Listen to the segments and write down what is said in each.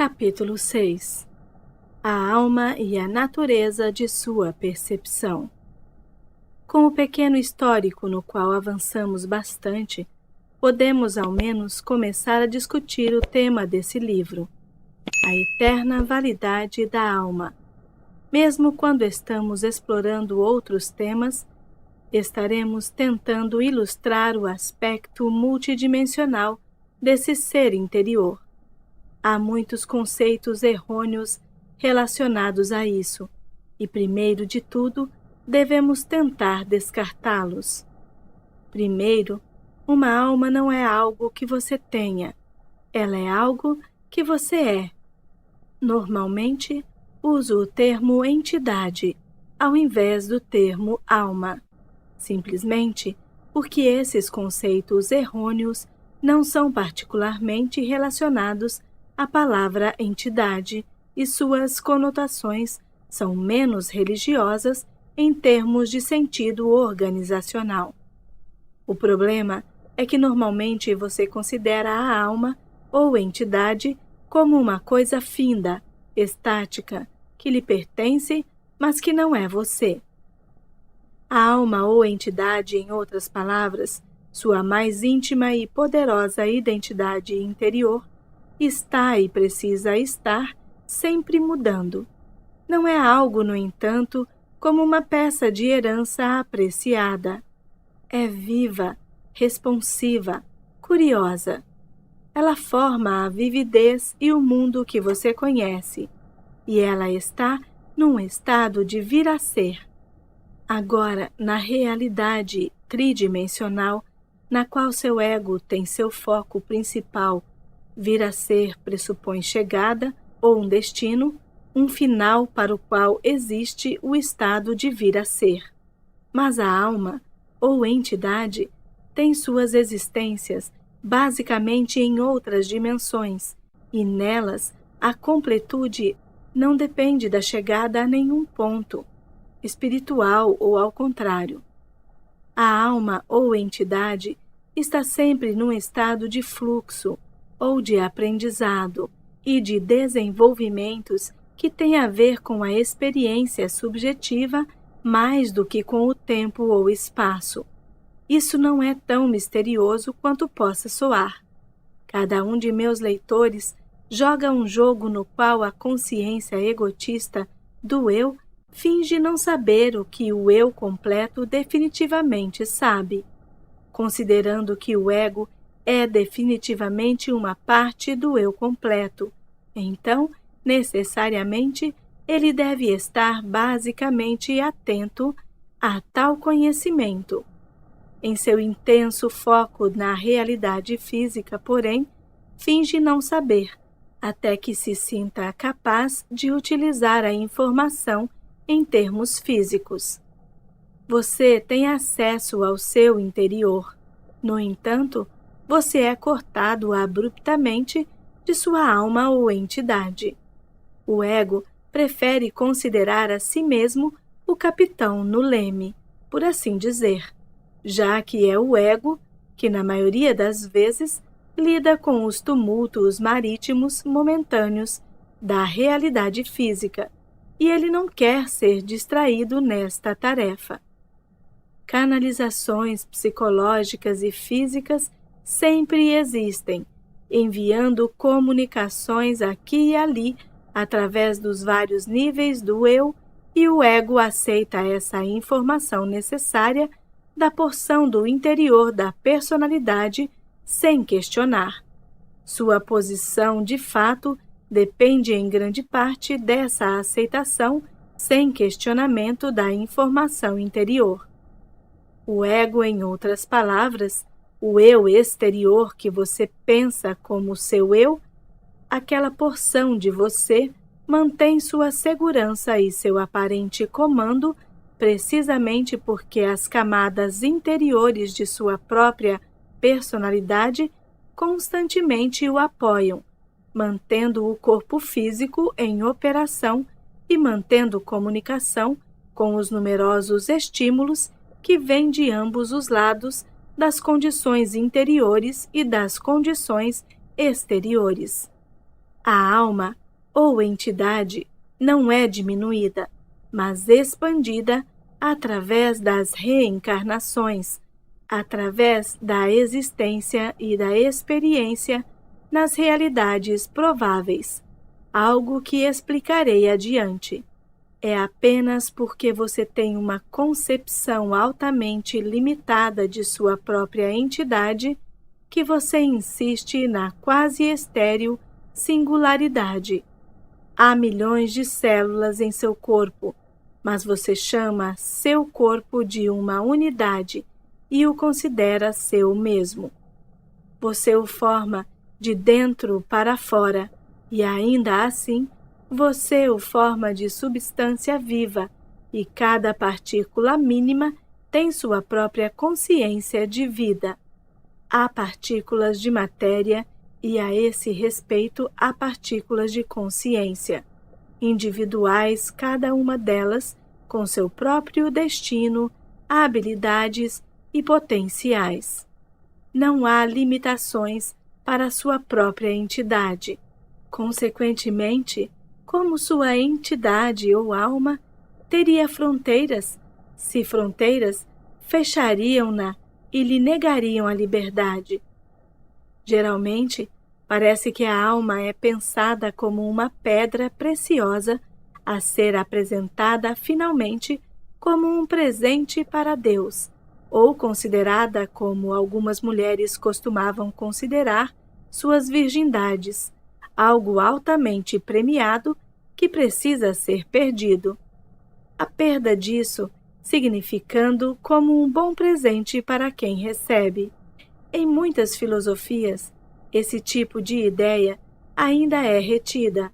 Capítulo 6. A alma e a natureza de sua percepção. Com o pequeno histórico no qual avançamos bastante, podemos ao menos começar a discutir o tema desse livro, a eterna validade da alma. Mesmo quando estamos explorando outros temas, estaremos tentando ilustrar o aspecto multidimensional desse ser interior. Há muitos conceitos errôneos relacionados a isso, e primeiro de tudo, devemos tentar descartá-los. Primeiro, uma alma não é algo que você tenha, ela é algo que você é. Normalmente, uso o termo entidade, ao invés do termo alma, simplesmente porque esses conceitos errôneos não são particularmente relacionados à palavra entidade e suas conotações são menos religiosas em termos de sentido organizacional. O problema é que normalmente você considera a alma ou entidade como uma coisa finda, estática, que lhe pertence, mas que não é você. A alma ou entidade, em outras palavras, sua mais íntima e poderosa identidade interior, está e precisa estar sempre mudando. Não é algo, no entanto, como uma peça de herança apreciada. É viva, responsiva, curiosa. Ela forma a vividez e o mundo que você conhece, e ela está num estado de vir a ser. Agora, na realidade tridimensional, na qual seu ego tem seu foco principal, vir a ser pressupõe chegada ou um destino, um final para o qual existe o estado de vir a ser. Mas a alma, ou entidade, tem suas existências basicamente em outras dimensões, e nelas a completude não depende da chegada a nenhum ponto, espiritual ou ao contrário. A alma ou entidade está sempre num estado de fluxo ou de aprendizado e de desenvolvimentos que tem a ver com a experiência subjetiva mais do que com o tempo ou espaço. Isso não é tão misterioso quanto possa soar. Cada um de meus leitores joga um jogo no qual a consciência egotista do eu finge não saber o que o eu completo definitivamente sabe, considerando que o ego é definitivamente uma parte do eu completo. Então, necessariamente, ele deve estar basicamente atento a tal conhecimento. Em seu intenso foco na realidade física, porém, finge não saber, até que se sinta capaz de utilizar a informação em termos físicos. Você tem acesso ao seu interior. No entanto, você é cortado abruptamente de sua alma ou entidade. O ego prefere considerar a si mesmo o capitão no leme, por assim dizer, já que é o ego que, na maioria das vezes, lida com os tumultos marítimos momentâneos da realidade física, e ele não quer ser distraído nesta tarefa. Canalizações psicológicas e físicas sempre existem, enviando comunicações aqui e ali através dos vários níveis do eu, e o ego aceita essa informação necessária da porção do interior da personalidade sem questionar. Sua posição, de fato, depende em grande parte dessa aceitação sem questionamento da informação interior. O ego, em outras palavras, o eu exterior que você pensa como seu eu, aquela porção de você mantém sua segurança e seu aparente comando precisamente porque as camadas interiores de sua própria personalidade constantemente o apoiam, mantendo o corpo físico em operação e mantendo comunicação com os numerosos estímulos que vêm de ambos os lados das condições interiores e das condições exteriores. A alma ou entidade não é diminuída, mas expandida através das reencarnações, através da existência e da experiência nas realidades prováveis, algo que explicarei adiante. É apenas porque você tem uma concepção altamente limitada de sua própria entidade que você insiste na quase estéril singularidade. Há milhões de células em seu corpo, mas você chama seu corpo de uma unidade e o considera seu mesmo. Você o forma de dentro para fora e ainda assim você o forma de substância viva e cada partícula mínima tem sua própria consciência de vida. Há partículas de matéria e a esse respeito há partículas de consciência, individuais cada uma delas com seu próprio destino, habilidades e potenciais. Não há limitações para sua própria entidade. Consequentemente, como sua entidade ou alma teria fronteiras, se fronteiras fechariam-na e lhe negariam a liberdade. Geralmente, parece que a alma é pensada como uma pedra preciosa a ser apresentada finalmente como um presente para Deus, ou considerada como algumas mulheres costumavam considerar suas virgindades, algo altamente premiado que precisa ser perdido. A perda disso significando como um bom presente para quem recebe. Em muitas filosofias, esse tipo de ideia ainda é retida.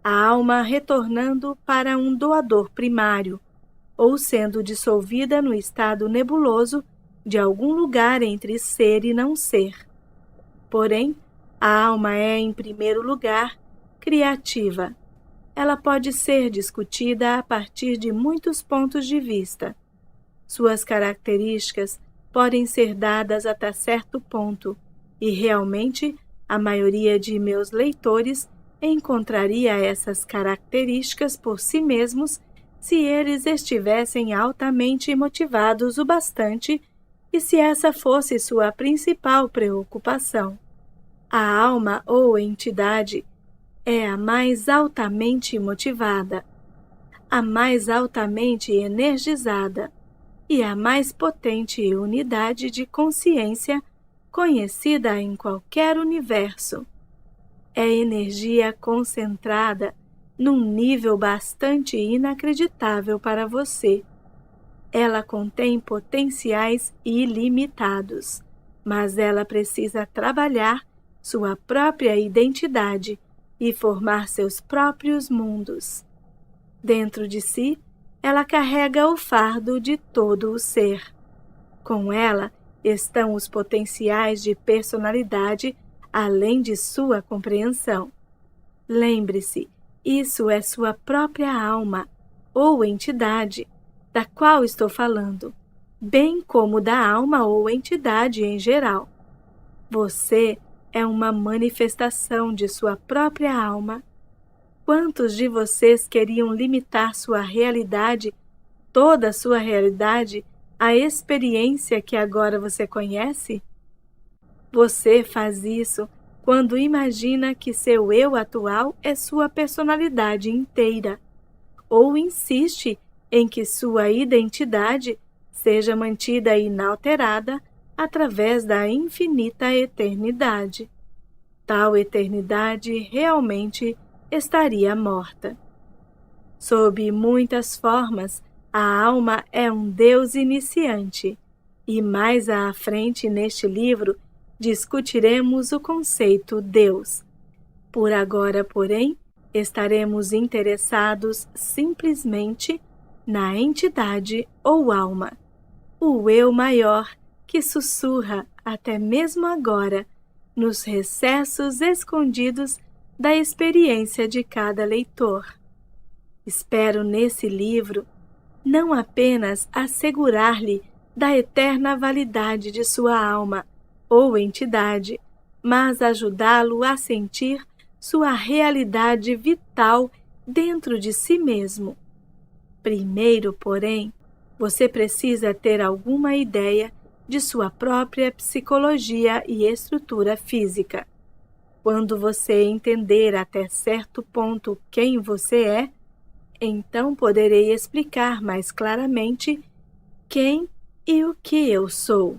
A alma retornando para um doador primário, ou sendo dissolvida no estado nebuloso de algum lugar entre ser e não ser. Porém, a alma é, em primeiro lugar, criativa. Ela pode ser discutida a partir de muitos pontos de vista. Suas características podem ser dadas até certo ponto, e realmente a maioria de meus leitores encontraria essas características por si mesmos se eles estivessem altamente motivados o bastante e se essa fosse sua principal preocupação. A alma ou entidade é a mais altamente motivada, a mais altamente energizada e a mais potente unidade de consciência conhecida em qualquer universo. É energia concentrada num nível bastante inacreditável para você. Ela contém potenciais ilimitados, mas ela precisa trabalhar sua própria identidade e formar seus próprios mundos. Dentro de si, ela carrega o fardo de todo o ser. Com ela estão os potenciais de personalidade além de sua compreensão. Lembre-se, isso é sua própria alma ou entidade, da qual estou falando, bem como da alma ou entidade em geral. Você é uma manifestação de sua própria alma. Quantos de vocês queriam limitar sua realidade, toda a sua realidade, à experiência que agora você conhece? Você faz isso quando imagina que seu eu atual é sua personalidade inteira, ou insiste em que sua identidade seja mantida inalterada através da infinita eternidade. Tal eternidade realmente estaria morta. Sob muitas formas, a alma é um Deus iniciante, e mais à frente neste livro discutiremos o conceito Deus. Por agora, porém, estaremos interessados simplesmente na entidade ou alma, o eu maior que sussurra até mesmo agora nos recessos escondidos da experiência de cada leitor. Espero nesse livro não apenas assegurar-lhe da eterna validade de sua alma ou entidade, mas ajudá-lo a sentir sua realidade vital dentro de si mesmo. Primeiro, porém, você precisa ter alguma ideia de sua própria psicologia e estrutura física. Quando você entender até certo ponto quem você é, então poderei explicar mais claramente quem e o que eu sou.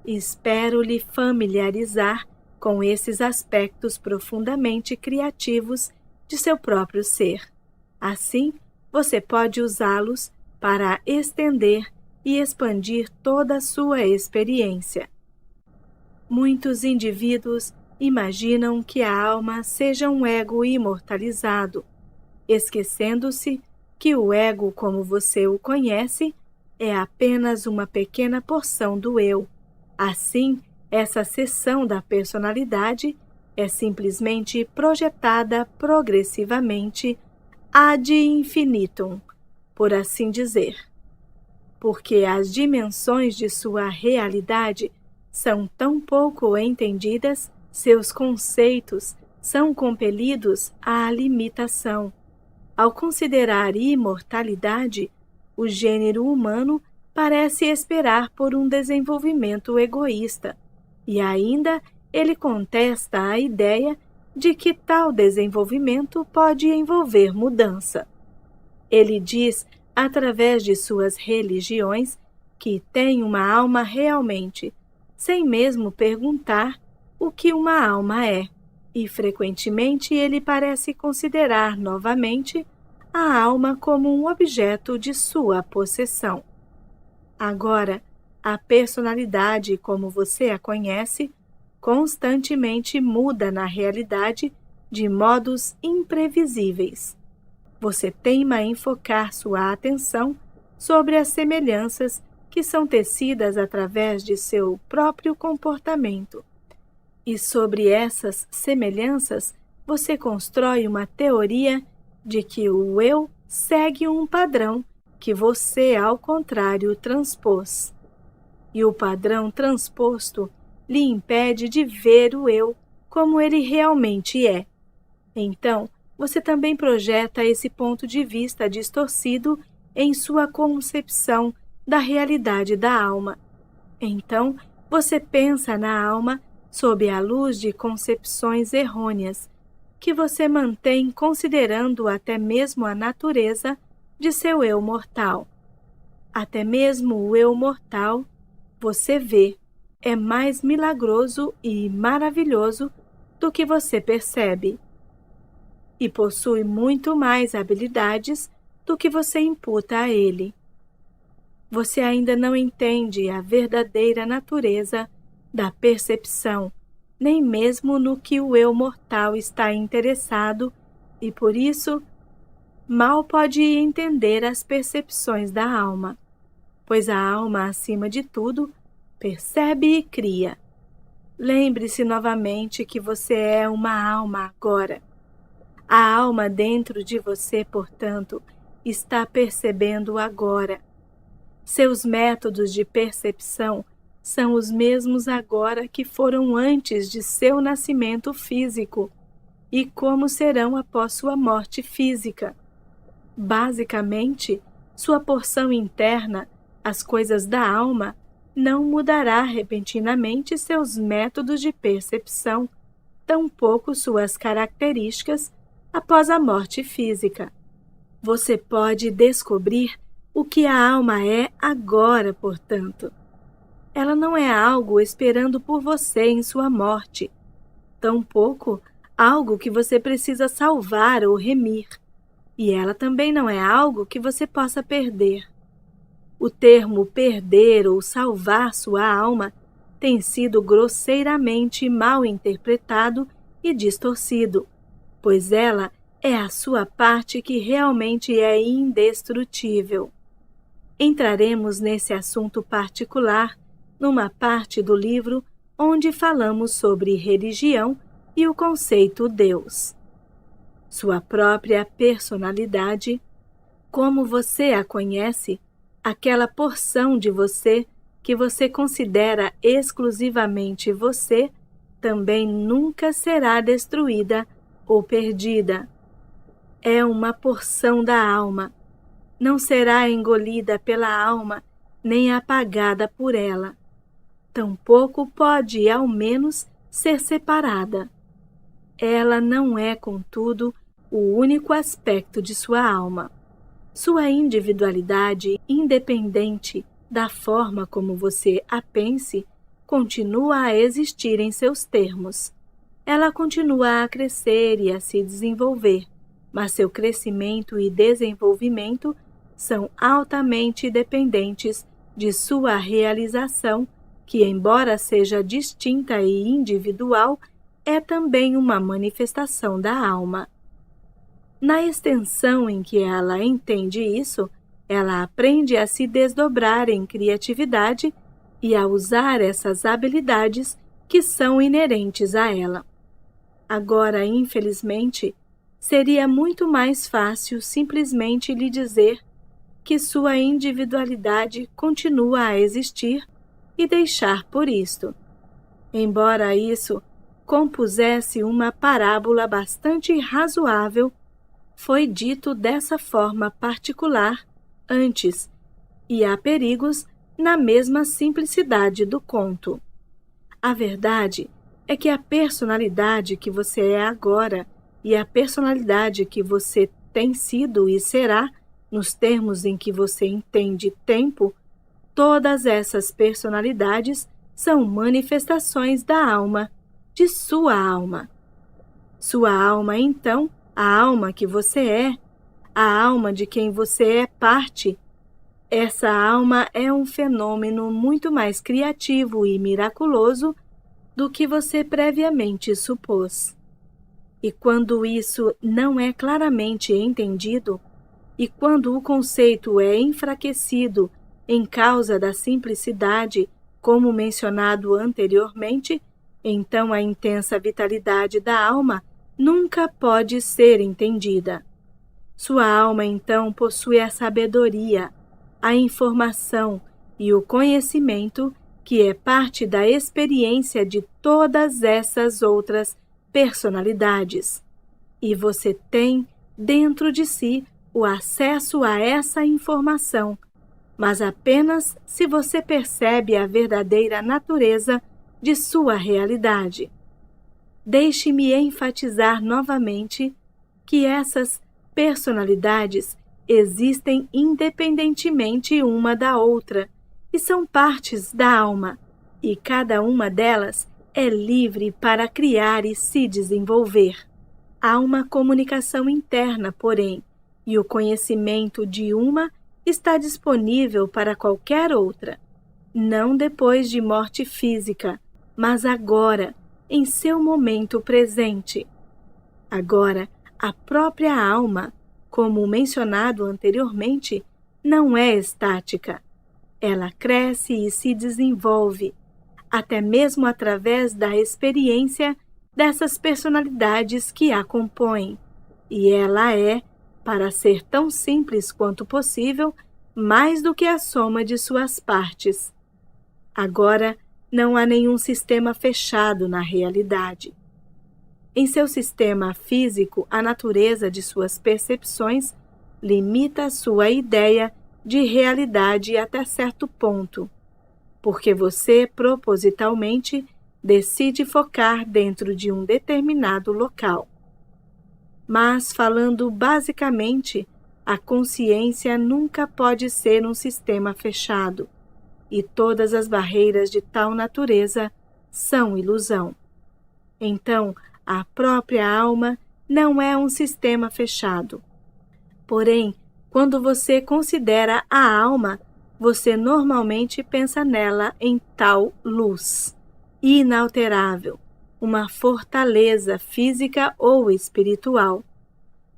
Espero lhe familiarizar com esses aspectos profundamente criativos de seu próprio ser. Assim, você pode usá-los para estender e expandir toda a sua experiência. Muitos indivíduos imaginam que a alma seja um ego imortalizado, esquecendo-se que o ego, como você o conhece, é apenas uma pequena porção do eu. Assim, essa seção da personalidade é simplesmente projetada progressivamente ad infinitum, por assim dizer. Porque as dimensões de sua realidade são tão pouco entendidas, seus conceitos são compelidos à limitação. Ao considerar imortalidade, o gênero humano parece esperar por um desenvolvimento egoísta, e ainda ele contesta a ideia de que tal desenvolvimento pode envolver mudança. Ele diz, através de suas religiões, que tem uma alma realmente, sem mesmo perguntar o que uma alma é, e frequentemente ele parece considerar novamente a alma como um objeto de sua possessão. Agora, a personalidade, como você a conhece, constantemente muda na realidade de modos imprevisíveis. Você teima em focar sua atenção sobre as semelhanças que são tecidas através de seu próprio comportamento. E sobre essas semelhanças, você constrói uma teoria de que o eu segue um padrão que você, ao contrário, transpôs. E o padrão transposto lhe impede de ver o eu como ele realmente é. Então, você também projeta esse ponto de vista distorcido em sua concepção da realidade da alma. Então, você pensa na alma sob a luz de concepções errôneas, que você mantém considerando até mesmo a natureza de seu eu mortal. Até mesmo o eu mortal, você vê, é mais milagroso e maravilhoso do que você percebe, e possui muito mais habilidades do que você imputa a ele. Você ainda não entende a verdadeira natureza da percepção, nem mesmo no que o eu mortal está interessado, e por isso mal pode entender as percepções da alma, pois a alma, acima de tudo, percebe e cria. Lembre-se novamente que você é uma alma agora. A alma dentro de você, portanto, está percebendo agora. Seus métodos de percepção são os mesmos agora que foram antes de seu nascimento físico e como serão após sua morte física. Basicamente, sua porção interna, as coisas da alma, não mudará repentinamente seus métodos de percepção, tampouco suas características após a morte física. Você pode descobrir o que a alma é agora, portanto. Ela não é algo esperando por você em sua morte, tampouco algo que você precisa salvar ou remir, e ela também não é algo que você possa perder. O termo perder ou salvar sua alma tem sido grosseiramente mal interpretado e distorcido, pois ela é a sua parte que realmente é indestrutível. Entraremos nesse assunto particular numa parte do livro onde falamos sobre religião e o conceito Deus. Sua própria personalidade, como você a conhece, aquela porção de você que você considera exclusivamente você, também nunca será destruída ou perdida. É uma porção da alma. Não será engolida pela alma, nem apagada por ela. Tampouco pode, ao menos, ser separada. Ela não é, contudo, o único aspecto de sua alma. Sua individualidade, independente da forma como você a pense, continua a existir em seus termos. Ela continua a crescer e a se desenvolver, mas seu crescimento e desenvolvimento são altamente dependentes de sua realização, que, embora seja distinta e individual, é também uma manifestação da alma. Na extensão em que ela entende isso, ela aprende a se desdobrar em criatividade e a usar essas habilidades que são inerentes a ela. Agora, infelizmente, seria muito mais fácil simplesmente lhe dizer que sua individualidade continua a existir e deixar por isto. Embora isso compusesse uma parábola bastante razoável, foi dito dessa forma particular antes, e há perigos na mesma simplicidade do conto. A verdade é que a personalidade que você é agora e a personalidade que você tem sido e será, nos termos em que você entende tempo, todas essas personalidades são manifestações da alma, de sua alma. Sua alma, então, a alma que você é, a alma de quem você é parte, essa alma é um fenômeno muito mais criativo e miraculoso do que você previamente supôs. E quando isso não é claramente entendido, e quando o conceito é enfraquecido em causa da simplicidade, como mencionado anteriormente, então a intensa vitalidade da alma nunca pode ser entendida. Sua alma, então, possui a sabedoria, a informação e o conhecimento que é parte da experiência de todas essas outras personalidades. E você tem, dentro de si, o acesso a essa informação, mas apenas se você percebe a verdadeira natureza de sua realidade. Deixe-me enfatizar novamente que essas personalidades existem independentemente uma da outra e são partes da alma, e cada uma delas é livre para criar e se desenvolver. Há uma comunicação interna, porém, e o conhecimento de uma está disponível para qualquer outra, não depois de morte física, mas agora, em seu momento presente. Agora, a própria alma, como mencionado anteriormente, não é estática. Ela cresce e se desenvolve, até mesmo através da experiência dessas personalidades que a compõem, e ela é, para ser tão simples quanto possível, mais do que a soma de suas partes. Agora, não há nenhum sistema fechado na realidade. Em seu sistema físico, a natureza de suas percepções limita sua ideia de realidade até certo ponto, porque você propositalmente decide focar dentro de um determinado local. Mas, falando basicamente, a consciência nunca pode ser um sistema fechado, e todas as barreiras de tal natureza são ilusão. Então, a própria alma não é um sistema fechado. Porém, quando você considera a alma, você normalmente pensa nela em tal luz, inalterável, uma fortaleza física ou espiritual.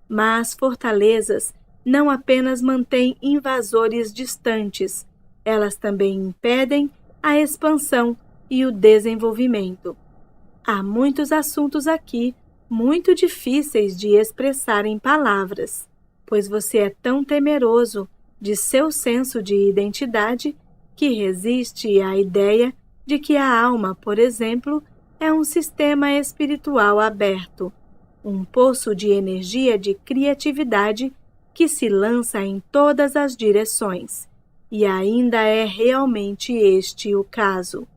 Mas fortalezas não apenas mantêm invasores distantes, elas também impedem a expansão e o desenvolvimento. Há muitos assuntos aqui muito difíceis de expressar em palavras, pois você é tão temeroso de seu senso de identidade que resiste à ideia de que a alma, por exemplo, é um sistema espiritual aberto, um poço de energia de criatividade que se lança em todas as direções, e ainda é realmente este o caso.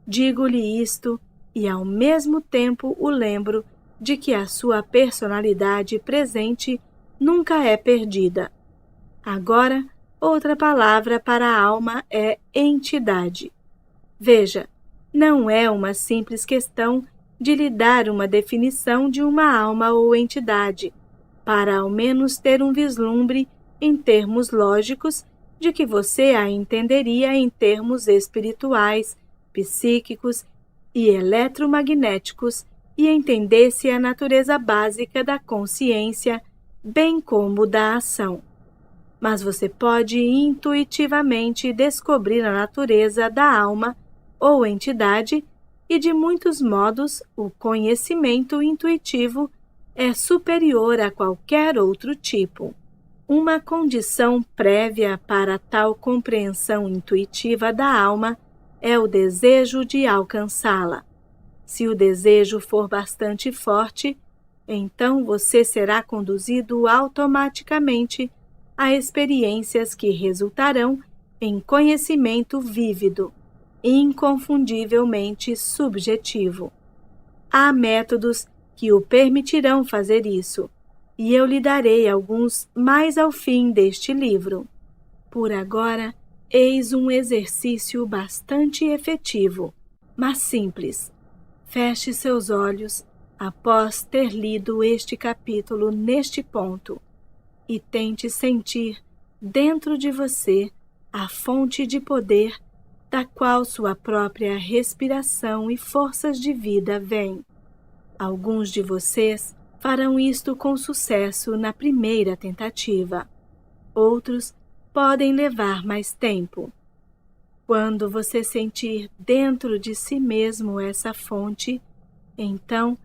Digo-lhe isto e ao mesmo tempo o lembro de que a sua personalidade presente nunca é perdida. Agora, outra palavra para a alma é entidade. Veja, não é uma simples questão de lhe dar uma definição de uma alma ou entidade, para ao menos ter um vislumbre em termos lógicos de que você a entenderia em termos espirituais, psíquicos e eletromagnéticos e entendesse a natureza básica da consciência, bem como da ação. Mas você pode intuitivamente descobrir a natureza da alma ou entidade e, de muitos modos, o conhecimento intuitivo é superior a qualquer outro tipo. Uma condição prévia para tal compreensão intuitiva da alma é o desejo de alcançá-la. Se o desejo for bastante forte, então você será conduzido automaticamente a experiências que resultarão em conhecimento vívido, inconfundivelmente subjetivo. Há métodos que o permitirão fazer isso, e eu lhe darei alguns mais ao fim deste livro. Por agora, eis um exercício bastante efetivo, mas simples. Feche seus olhos após ter lido este capítulo neste ponto e tente sentir dentro de você a fonte de poder da qual sua própria respiração e forças de vida vêm. Alguns de vocês farão isto com sucesso na primeira tentativa. Outros podem levar mais tempo. Quando você sentir dentro de si mesmo essa fonte, então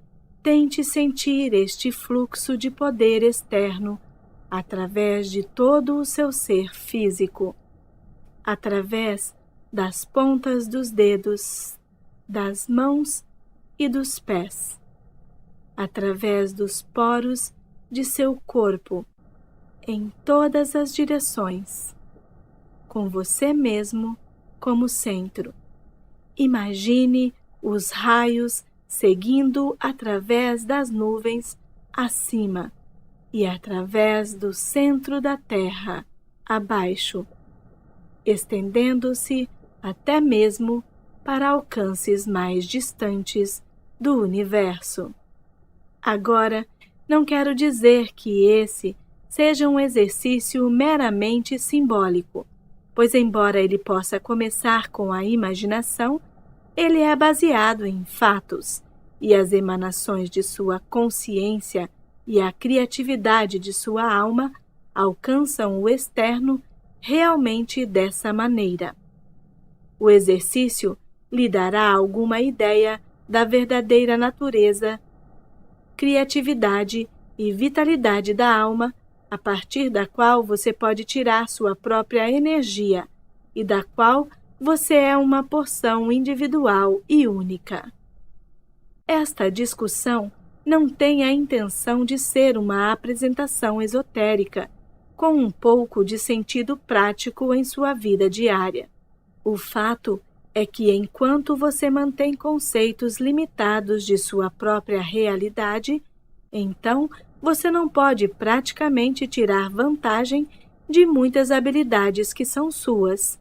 tente sentir este fluxo de poder externo através de todo o seu ser físico, através das pontas dos dedos, das mãos e dos pés, através dos poros de seu corpo, em todas as direções, com você mesmo como centro. Imagine os raios seguindo através das nuvens acima e através do centro da Terra abaixo, estendendo-se até mesmo para alcances mais distantes do universo. Agora, não quero dizer que esse seja um exercício meramente simbólico, pois embora ele possa começar com a imaginação, ele é baseado em fatos, e as emanações de sua consciência e a criatividade de sua alma alcançam o externo realmente dessa maneira. O exercício lhe dará alguma ideia da verdadeira natureza, criatividade e vitalidade da alma, a partir da qual você pode tirar sua própria energia e da qual você é uma porção individual e única. Esta discussão não tem a intenção de ser uma apresentação esotérica, com um pouco de sentido prático em sua vida diária. O fato é que, enquanto você mantém conceitos limitados de sua própria realidade, então você não pode praticamente tirar vantagem de muitas habilidades que são suas.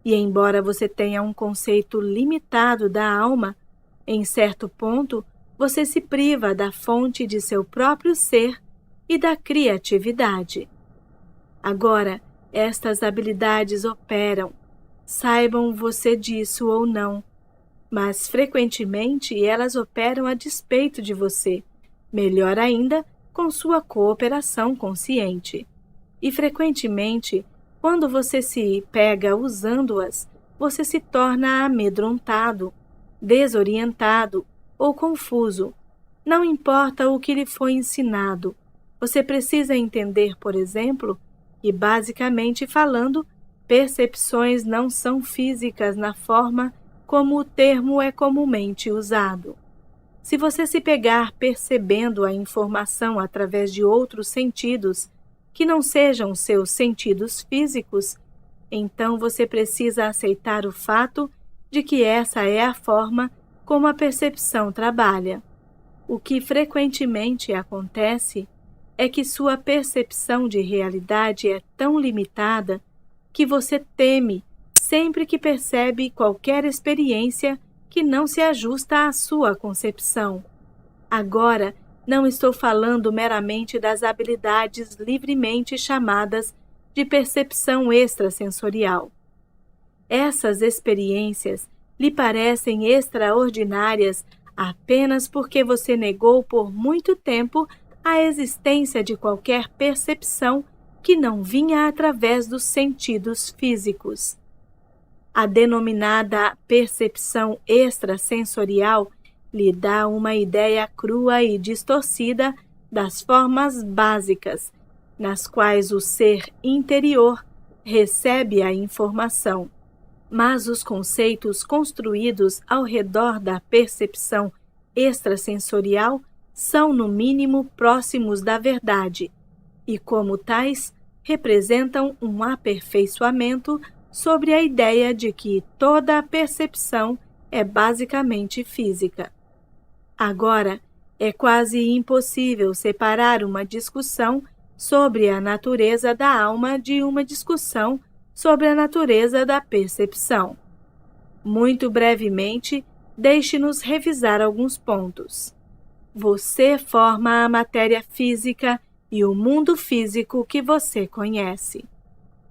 E embora você tenha um conceito limitado da alma, em certo ponto você se priva da fonte de seu próprio ser e da criatividade. Agora, estas habilidades operam, saibam você disso ou não, mas frequentemente elas operam a despeito de você, melhor ainda, com sua cooperação consciente. E frequentemente, quando você se pega usando-as, você se torna amedrontado, desorientado ou confuso. Não importa o que lhe foi ensinado, você precisa entender, por exemplo, que, basicamente falando, percepções não são físicas na forma como o termo é comumente usado. Se você se pegar percebendo a informação através de outros sentidos, que não sejam seus sentidos físicos, então você precisa aceitar o fato de que essa é a forma como a percepção trabalha. O que frequentemente acontece é que sua percepção de realidade é tão limitada que você teme sempre que percebe qualquer experiência que não se ajusta à sua concepção. Agora, não estou falando meramente das habilidades livremente chamadas de percepção extrasensorial. Essas experiências lhe parecem extraordinárias apenas porque você negou por muito tempo a existência de qualquer percepção que não vinha através dos sentidos físicos. A denominada percepção extrasensorial lhe dá uma ideia crua e distorcida das formas básicas, nas quais o ser interior recebe a informação. Mas os conceitos construídos ao redor da percepção extrasensorial são, no mínimo, próximos da verdade, e, como tais, representam um aperfeiçoamento sobre a ideia de que toda a percepção é basicamente física. Agora, é quase impossível separar uma discussão sobre a natureza da alma de uma discussão sobre a natureza da percepção. Muito brevemente, deixe-nos revisar alguns pontos. Você forma a matéria física e o mundo físico que você conhece.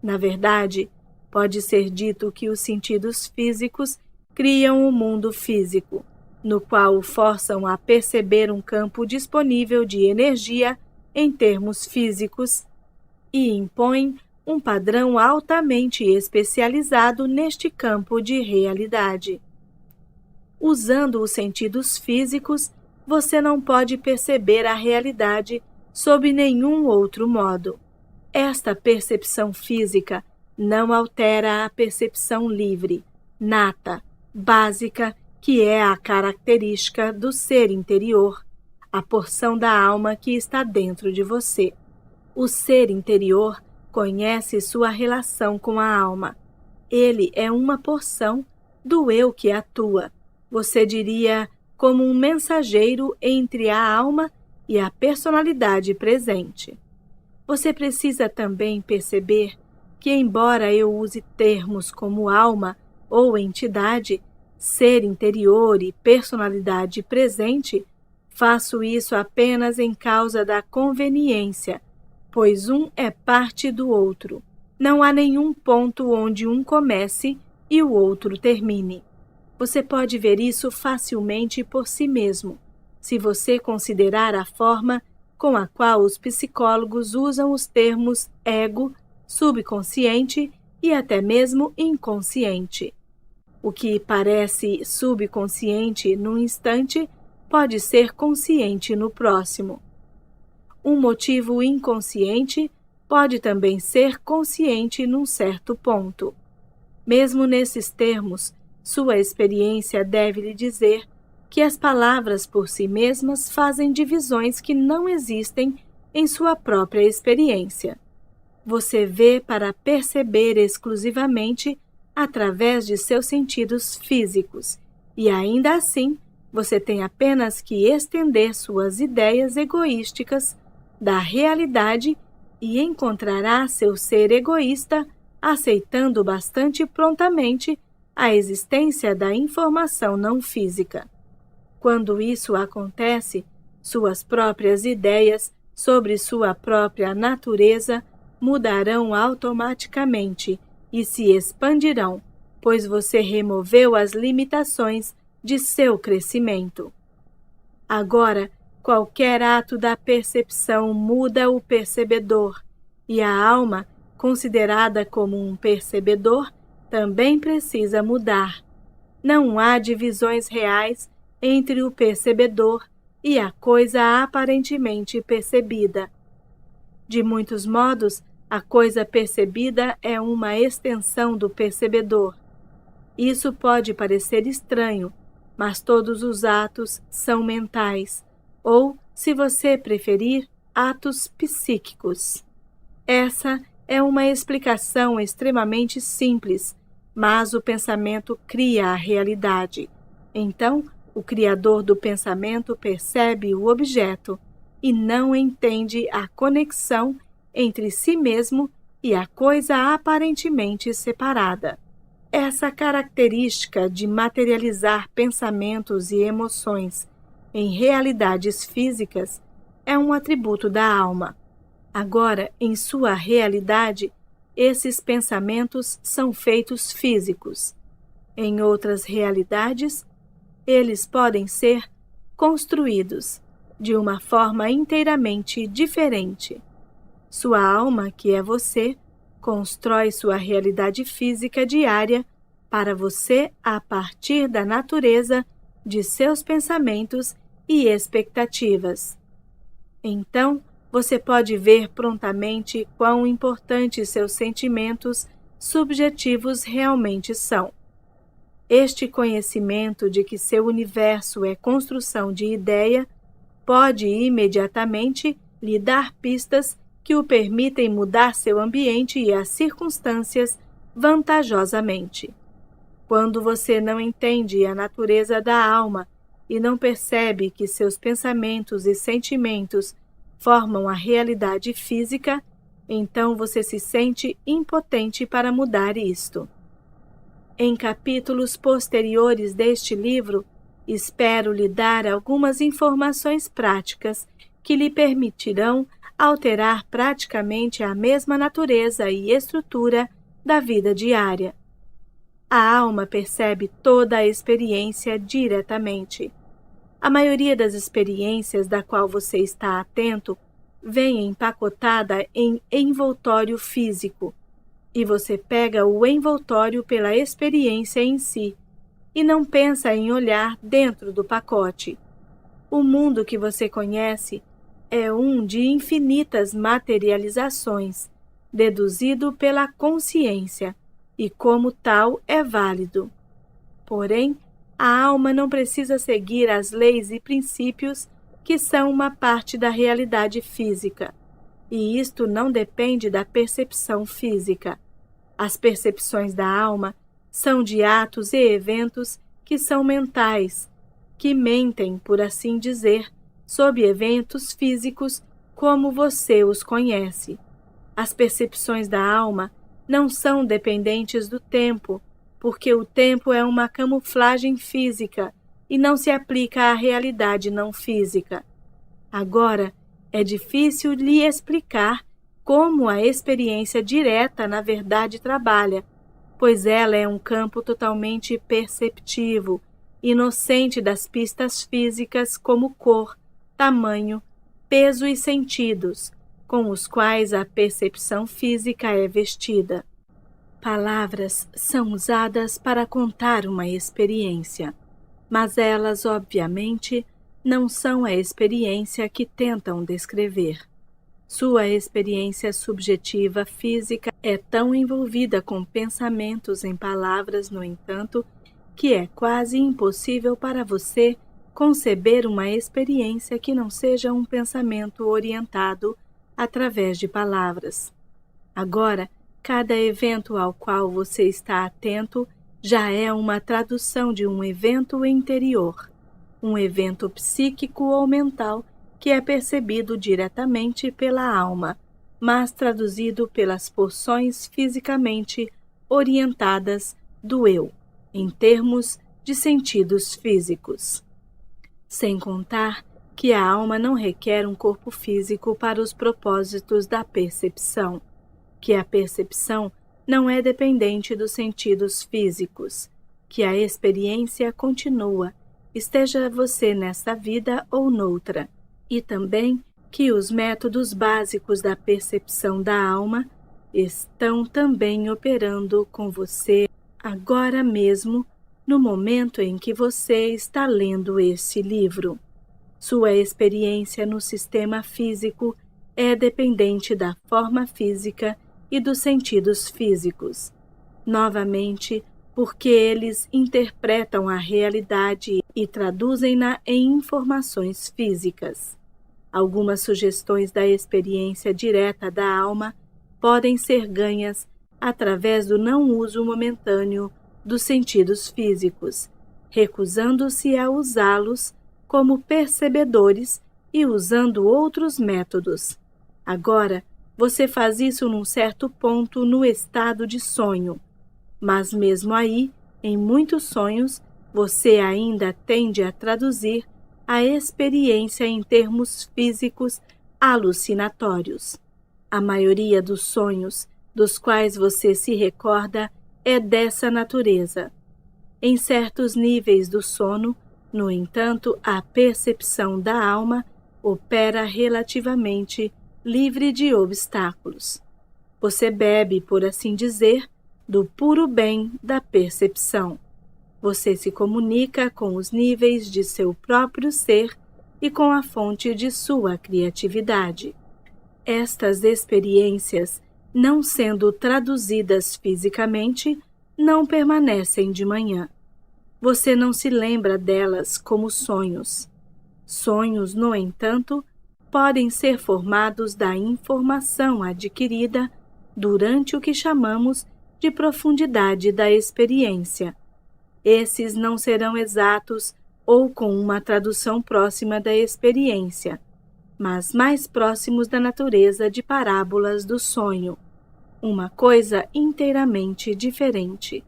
Na verdade, pode ser dito que os sentidos físicos criam o mundo físico, no qual o forçam a perceber um campo disponível de energia em termos físicos e impõem um padrão altamente especializado neste campo de realidade. Usando os sentidos físicos, você não pode perceber a realidade sob nenhum outro modo. Esta percepção física não altera a percepção livre, nata, básica, que é a característica do ser interior, a porção da alma que está dentro de você. O ser interior conhece sua relação com a alma. Ele é uma porção do eu que atua. Você diria como um mensageiro entre a alma e a personalidade presente. Você precisa também perceber que, embora eu use termos como alma ou entidade, ser interior e personalidade presente, faço isso apenas em causa da conveniência, pois um é parte do outro. Não há nenhum ponto onde um comece e o outro termine. Você pode ver isso facilmente por si mesmo, se você considerar a forma com a qual os psicólogos usam os termos ego, subconsciente e até mesmo inconsciente. O que parece subconsciente num instante pode ser consciente no próximo. Um motivo inconsciente pode também ser consciente num certo ponto. Mesmo nesses termos, sua experiência deve lhe dizer que as palavras por si mesmas fazem divisões que não existem em sua própria experiência. Você vê para perceber exclusivamente através de seus sentidos físicos, e ainda assim, você tem apenas que estender suas ideias egoísticas da realidade e encontrará seu ser egoísta aceitando bastante prontamente a existência da informação não física. Quando isso acontece, suas próprias ideias sobre sua própria natureza mudarão automaticamente e se expandirão, pois você removeu as limitações de seu crescimento. Agora, qualquer ato da percepção muda o percebedor, e a alma, considerada como um percebedor, também precisa mudar. Não há divisões reais entre o percebedor e a coisa aparentemente percebida. De muitos modos, a coisa percebida é uma extensão do percebedor. Isso pode parecer estranho, mas todos os atos são mentais, ou, se você preferir, atos psíquicos. Essa é uma explicação extremamente simples, mas o pensamento cria a realidade. Então, o criador do pensamento percebe o objeto e não entende a conexão entre si mesmo e a coisa aparentemente separada. Essa característica de materializar pensamentos e emoções em realidades físicas é um atributo da alma. Agora, em sua realidade, esses pensamentos são feitos físicos. Em outras realidades, eles podem ser construídos de uma forma inteiramente diferente. Sua alma, que é você, constrói sua realidade física diária para você a partir da natureza de seus pensamentos e expectativas. Então, você pode ver prontamente quão importantes seus sentimentos subjetivos realmente são. Este conhecimento de que seu universo é construção de ideia pode imediatamente lhe dar pistas que o permitem mudar seu ambiente e as circunstâncias vantajosamente. Quando você não entende a natureza da alma e não percebe que seus pensamentos e sentimentos formam a realidade física, então você se sente impotente para mudar isto. Em capítulos posteriores deste livro, espero lhe dar algumas informações práticas que lhe permitirão alterar praticamente a mesma natureza e estrutura da vida diária. A alma percebe toda a experiência diretamente. A maioria das experiências da qual você está atento vem empacotada em envoltório físico, e você pega o envoltório pela experiência em si, e não pensa em olhar dentro do pacote. O mundo que você conhece é um de infinitas materializações, deduzido pela consciência, e como tal é válido. Porém, a alma não precisa seguir as leis e princípios que são uma parte da realidade física, e isto não depende da percepção física. As percepções da alma são de atos e eventos que são mentais, que mentem, por assim dizer, sob eventos físicos como você os conhece. As percepções da alma não são dependentes do tempo, porque o tempo é uma camuflagem física e não se aplica à realidade não física. Agora, é difícil lhe explicar como a experiência direta na verdade trabalha, pois ela é um campo totalmente perceptivo, inocente das pistas físicas como cor, tamanho, peso e sentidos, com os quais a percepção física é vestida. Palavras são usadas para contar uma experiência, mas elas, obviamente, não são a experiência que tentam descrever. Sua experiência subjetiva física é tão envolvida com pensamentos em palavras, no entanto, que é quase impossível para você conceber uma experiência que não seja um pensamento orientado através de palavras. Agora, cada evento ao qual você está atento já é uma tradução de um evento interior, um evento psíquico ou mental que é percebido diretamente pela alma, mas traduzido pelas porções fisicamente orientadas do eu, em termos de sentidos físicos. Sem contar que a alma não requer um corpo físico para os propósitos da percepção, que a percepção não é dependente dos sentidos físicos, que a experiência continua, esteja você nesta vida ou noutra, e também que os métodos básicos da percepção da alma estão também operando com você agora mesmo, no momento em que você está lendo esse livro. Sua experiência no sistema físico é dependente da forma física e dos sentidos físicos. Novamente, porque eles interpretam a realidade e traduzem-na em informações físicas. Algumas sugestões da experiência direta da alma podem ser ganhas através do não uso momentâneo dos sentidos físicos, recusando-se a usá-los como percebedores e usando outros métodos. Agora, você faz isso num certo ponto no estado de sonho, mas mesmo aí, em muitos sonhos, você ainda tende a traduzir a experiência em termos físicos alucinatórios. A maioria dos sonhos dos quais você se recorda é dessa natureza. Em certos níveis do sono, no entanto, a percepção da alma opera relativamente livre de obstáculos. Você bebe, por assim dizer, do puro bem da percepção. Você se comunica com os níveis de seu próprio ser e com a fonte de sua criatividade. Estas experiências, não sendo traduzidas fisicamente, não permanecem de manhã. Você não se lembra delas como sonhos. Sonhos, no entanto, podem ser formados da informação adquirida durante o que chamamos de profundidade da experiência. Esses não serão exatos ou com uma tradução próxima da experiência, mas mais próximos da natureza de parábolas do sonho, uma coisa inteiramente diferente.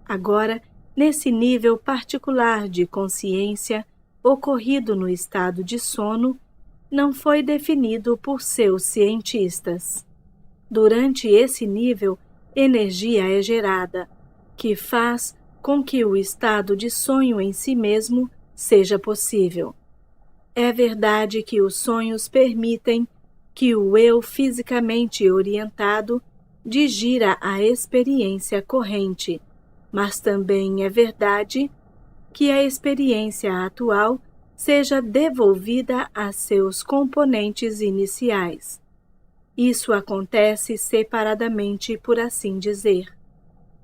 Agora, nesse nível particular de consciência ocorrido no estado de sono, não foi definido por seus cientistas. Durante esse nível, energia é gerada, que faz com que o estado de sonho em si mesmo seja possível. É verdade que os sonhos permitem que o eu fisicamente orientado digira a experiência corrente, mas também é verdade que a experiência atual seja devolvida a seus componentes iniciais. Isso acontece separadamente, por assim dizer.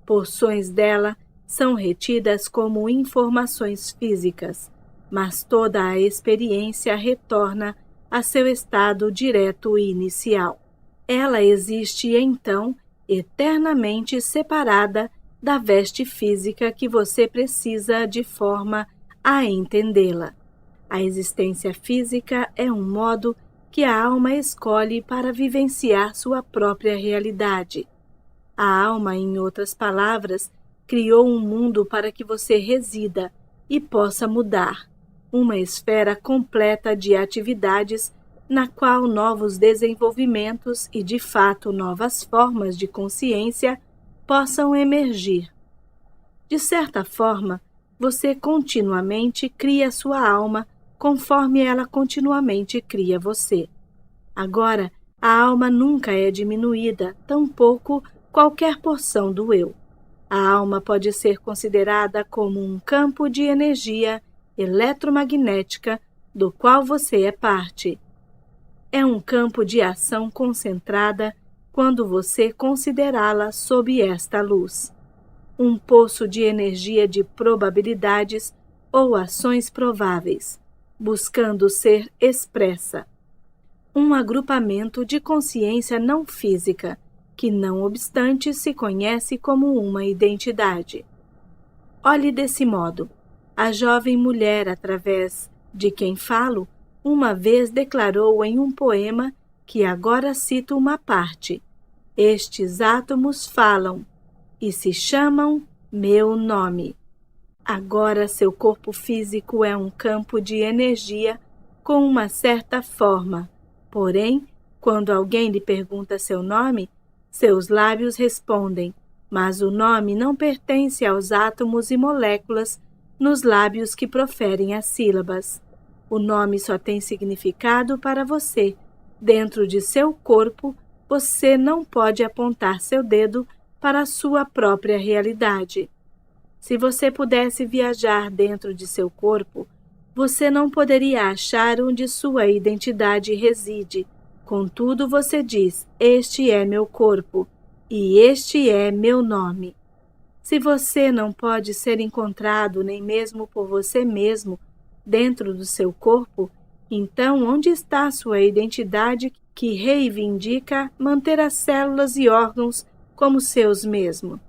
Porções dela são retidas como informações físicas, mas toda a experiência retorna a seu estado direto e inicial. Ela existe, então, eternamente separada da veste física que você precisa de forma a entendê-la. A existência física é um modo que a alma escolhe para vivenciar sua própria realidade. A alma, em outras palavras, criou um mundo para que você resida e possa mudar, uma esfera completa de atividades na qual novos desenvolvimentos e, de fato, novas formas de consciência possam emergir. De certa forma, você continuamente cria sua alma conforme ela continuamente cria você. Agora, a alma nunca é diminuída, tampouco qualquer porção do eu. A alma pode ser considerada como um campo de energia eletromagnética do qual você é parte. É um campo de ação concentrada quando você considerá-la sob esta luz. Um poço de energia de probabilidades ou ações prováveis, buscando ser expressa. Um agrupamento de consciência não física, que não obstante se conhece como uma identidade. Olhe desse modo. A jovem mulher através de quem falo, uma vez declarou em um poema que agora cito uma parte: estes átomos falam e se chamam meu nome. Agora seu corpo físico é um campo de energia com uma certa forma, porém, quando alguém lhe pergunta seu nome, seus lábios respondem, mas o nome não pertence aos átomos e moléculas nos lábios que proferem as sílabas. O nome só tem significado para você. Dentro de seu corpo, você não pode apontar seu dedo para a sua própria realidade. Se você pudesse viajar dentro de seu corpo, você não poderia achar onde sua identidade reside. Contudo, você diz, este é meu corpo, e este é meu nome. Se você não pode ser encontrado nem mesmo por você mesmo dentro do seu corpo, então onde está sua identidade que reivindica manter as células e órgãos como seus mesmos?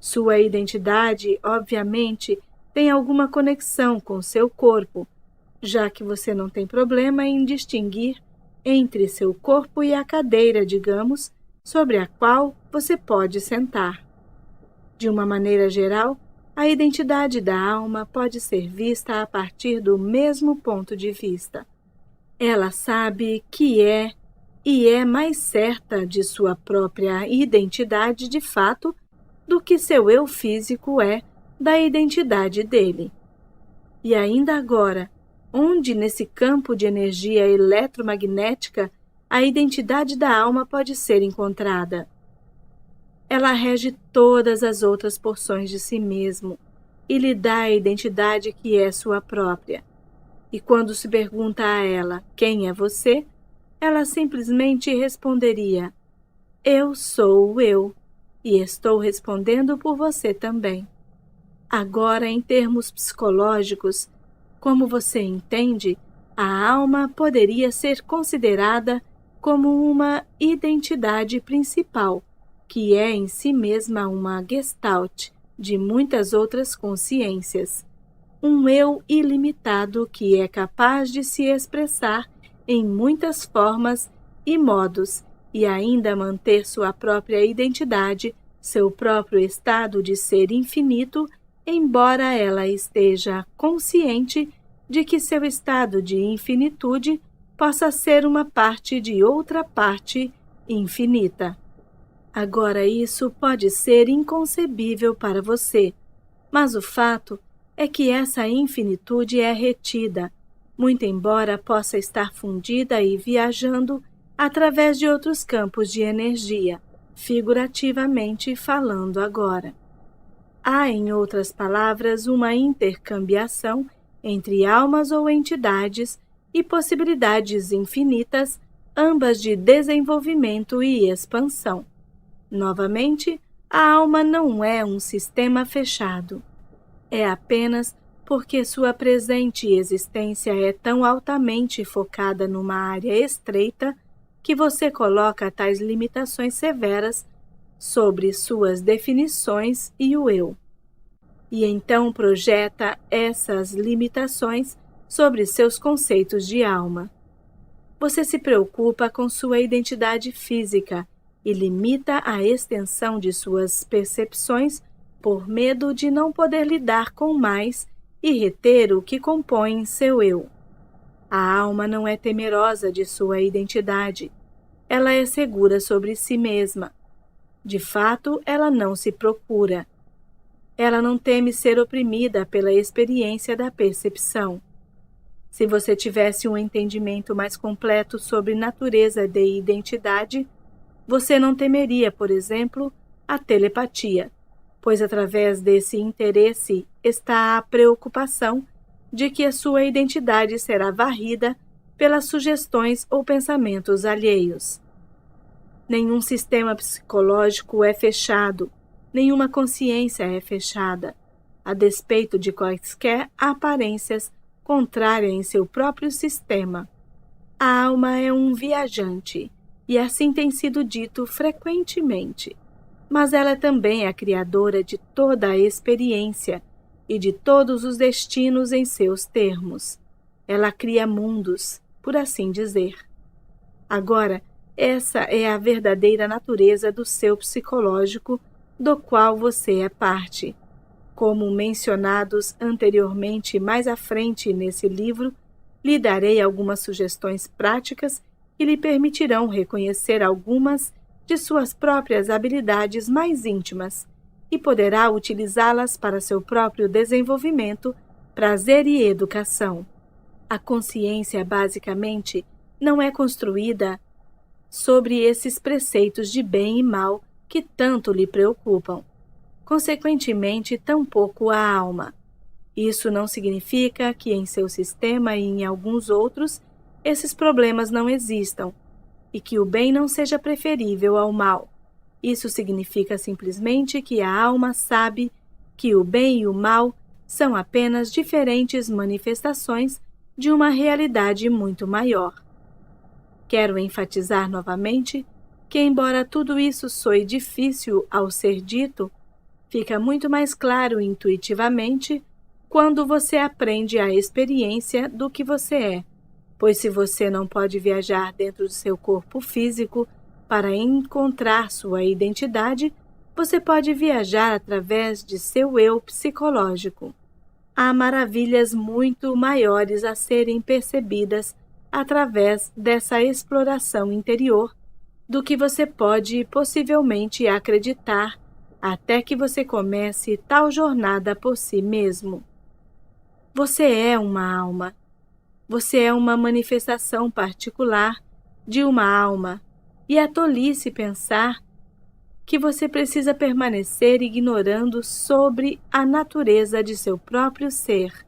Sua identidade, obviamente, tem alguma conexão com seu corpo, já que você não tem problema em distinguir entre seu corpo e a cadeira, digamos, sobre a qual você pode sentar. De uma maneira geral, a identidade da alma pode ser vista a partir do mesmo ponto de vista. Ela sabe que é e é mais certa de sua própria identidade de fato do que seu eu físico é da identidade dele. E ainda agora, onde nesse campo de energia eletromagnética a identidade da alma pode ser encontrada? Ela rege todas as outras porções de si mesmo e lhe dá a identidade que é sua própria. E quando se pergunta a ela quem é você, ela simplesmente responderia: eu sou o eu, e estou respondendo por você também. Agora, em termos psicológicos, como você entende, a alma poderia ser considerada como uma identidade principal, que é em si mesma uma gestalt de muitas outras consciências. Um eu ilimitado que é capaz de se expressar em muitas formas e modos e ainda manter sua própria identidade, seu próprio estado de ser infinito, embora ela esteja consciente de que seu estado de infinitude possa ser uma parte de outra parte infinita. Agora isso pode ser inconcebível para você, mas o fato é que essa infinitude é retida, muito embora possa estar fundida e viajando através de outros campos de energia, figurativamente falando agora. Há, em outras palavras, uma intercambiação entre almas ou entidades e possibilidades infinitas, ambas de desenvolvimento e expansão. Novamente, a alma não é um sistema fechado. É apenas porque sua presente existência é tão altamente focada numa área estreita que você coloca tais limitações severas sobre suas definições e o eu. E então projeta essas limitações sobre seus conceitos de alma. Você se preocupa com sua identidade física e limita a extensão de suas percepções por medo de não poder lidar com mais e reter o que compõe seu eu. A alma não é temerosa de sua identidade. Ela é segura sobre si mesma. De fato, ela não se procura. Ela não teme ser oprimida pela experiência da percepção. Se você tivesse um entendimento mais completo sobre natureza de identidade, você não temeria, por exemplo, a telepatia, pois através desse interesse está a preocupação de que a sua identidade será varrida pelas sugestões ou pensamentos alheios. Nenhum sistema psicológico é fechado, nenhuma consciência é fechada, a despeito de quaisquer aparências contrárias em seu próprio sistema. A alma é um viajante, e assim tem sido dito frequentemente, mas ela é também a criadora de toda a experiência e de todos os destinos em seus termos. Ela cria mundos, por assim dizer. Agora, essa é a verdadeira natureza do seu psicológico, do qual você é parte. Como mencionados anteriormente mais à frente nesse livro, lhe darei algumas sugestões práticas que lhe permitirão reconhecer algumas de suas próprias habilidades mais íntimas e poderá utilizá-las para seu próprio desenvolvimento, prazer e educação. A consciência, basicamente, não é construída sobre esses preceitos de bem e mal que tanto lhe preocupam. Consequentemente, tampouco a alma. Isso não significa que em seu sistema e em alguns outros esses problemas não existam, e que o bem não seja preferível ao mal. Isso significa simplesmente que a alma sabe que o bem e o mal são apenas diferentes manifestações de uma realidade muito maior. Quero enfatizar novamente que, embora tudo isso soe difícil ao ser dito, fica muito mais claro intuitivamente quando você aprende a experiência do que você é, pois se você não pode viajar dentro do seu corpo físico para encontrar sua identidade, você pode viajar através de seu eu psicológico. Há maravilhas muito maiores a serem percebidas através dessa exploração interior do que você pode possivelmente acreditar até que você comece tal jornada por si mesmo. Você é uma alma. Você é uma manifestação particular de uma alma, e é tolice pensar que você precisa permanecer ignorando sobre a natureza de seu próprio ser.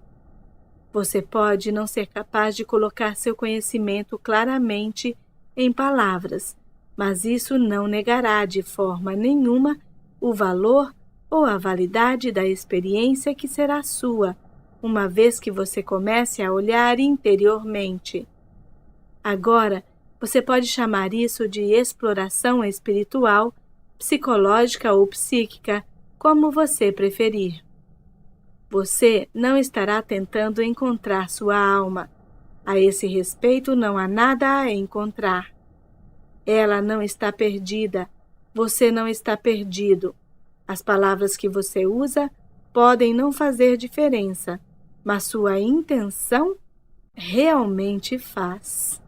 Você pode não ser capaz de colocar seu conhecimento claramente em palavras, mas isso não negará de forma nenhuma o valor ou a validade da experiência que será sua, uma vez que você comece a olhar interiormente. Agora, você pode chamar isso de exploração espiritual, psicológica ou psíquica, como você preferir. Você não estará tentando encontrar sua alma. A esse respeito, não há nada a encontrar. Ela não está perdida. Você não está perdido. As palavras que você usa podem não fazer diferença, mas sua intenção realmente faz.